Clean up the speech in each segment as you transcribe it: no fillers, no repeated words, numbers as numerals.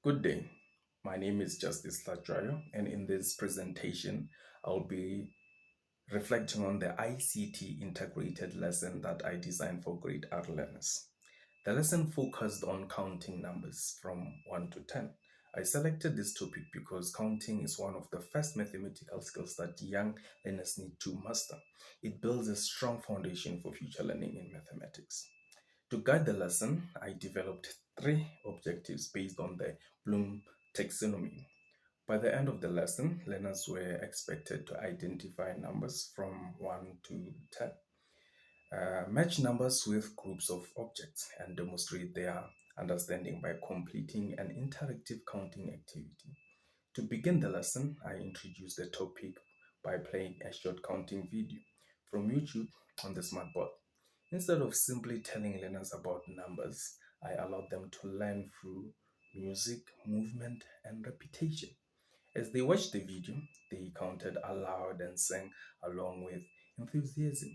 Good day. My name is Justice Ladrayo, and in this presentation, I'll be reflecting on the ICT integrated lesson that I designed for grade R learners. The lesson focused on counting numbers from 1 to 10. I selected this topic because counting is one of the first mathematical skills that young learners need to master. It builds a strong foundation for future learning in mathematics. To guide the lesson, I developed three objectives based on the Bloom taxonomy. By the end of the lesson, learners were expected to identify numbers from 1 to 10, match numbers with groups of objects, and demonstrate their understanding by completing an interactive counting activity. To begin the lesson, I introduced the topic by playing a short counting video from YouTube on the smartboard. Instead of simply telling learners about numbers, I allowed them to learn through music, movement, and repetition. As they watched the video, they counted aloud and sang along with enthusiasm.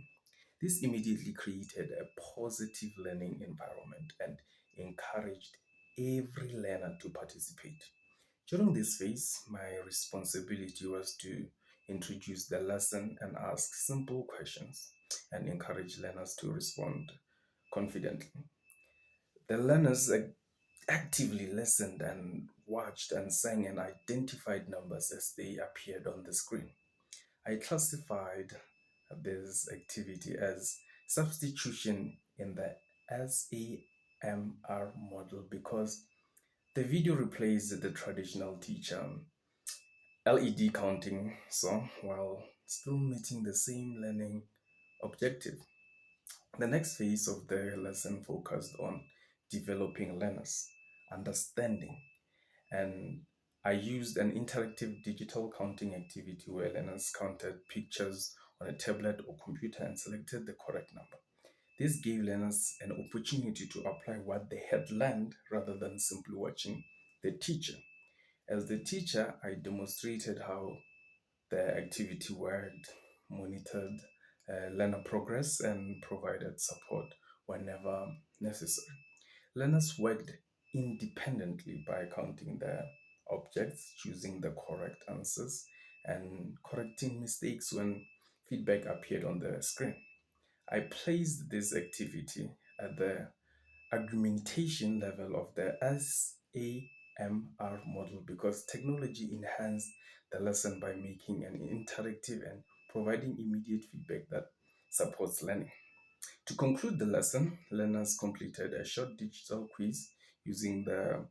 This immediately created a positive learning environment and encouraged every learner to participate. During this phase, my responsibility was to introduce the lesson and ask simple questions and encourage learners to respond confidently. The learners actively listened and watched and sang and identified numbers as they appeared on the screen. I classified this activity as substitution in the SAMR model because the video replaced the traditional teacher LED counting song while still meeting the same learning objective. The next phase of the lesson focused on developing learners' understanding, and I used an interactive digital counting activity where learners counted pictures on a tablet or computer and selected the correct number. This gave learners an opportunity to apply what they had learned rather than simply watching the teacher. As the teacher, I demonstrated how the activity worked, monitored learner progress, and provided support whenever necessary. Learners worked independently by counting their objects, choosing the correct answers, and correcting mistakes when feedback appeared on the screen. I placed this activity at the argumentation level of the SAMR model because technology enhanced the lesson by making an interactive and providing immediate feedback that supports learning. To conclude the lesson, learners completed a short digital quiz using the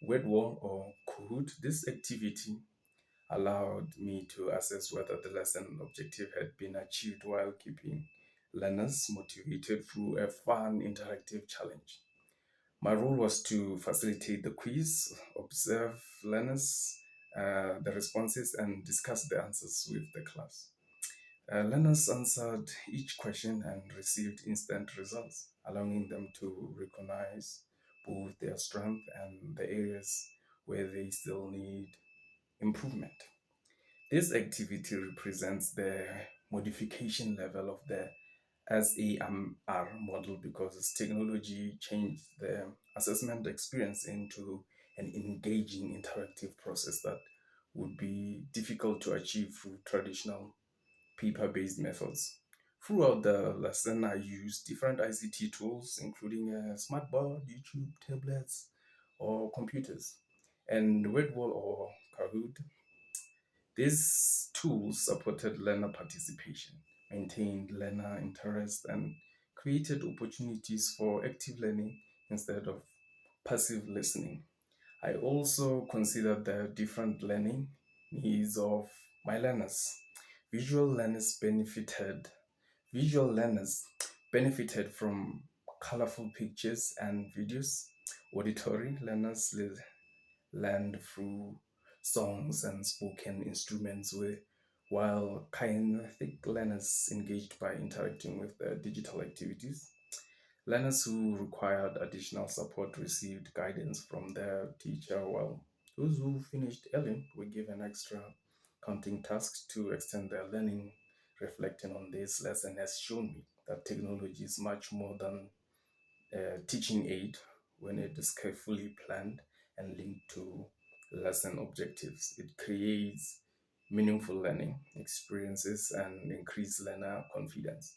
word wall or Kahoot. This activity allowed me to assess whether the lesson objective had been achieved while keeping learners motivated through a fun interactive challenge. My role was to facilitate the quiz, observe learners, the responses, and discuss the answers with the class. Learners answered each question and received instant results, allowing them to recognize both their strength and the areas where they still need improvement. This activity represents the modification level of the SAMR model because its technology changed the assessment experience into an engaging interactive process that would be difficult to achieve through traditional paper-based methods. Throughout the lesson, I used different ICT tools, including a smartboard, YouTube, tablets, or computers, and Wordwall or Kahoot. These tools supported learner participation, maintained learner interest, and created opportunities for active learning instead of passive listening. I also considered the different learning needs of my learners. Visual learners benefited Visual learners benefited from colorful pictures and videos. Auditory learners learned through songs and spoken instruments, while kinesthetic learners engaged by interacting with the digital activities. Learners who required additional support received guidance from their teacher, while those who finished early were given extra counting tasks to extend their learning. Reflecting on this lesson has shown me that technology is much more than a teaching aid when it is carefully planned and linked to lesson objectives. It creates meaningful learning experiences and increase learner confidence.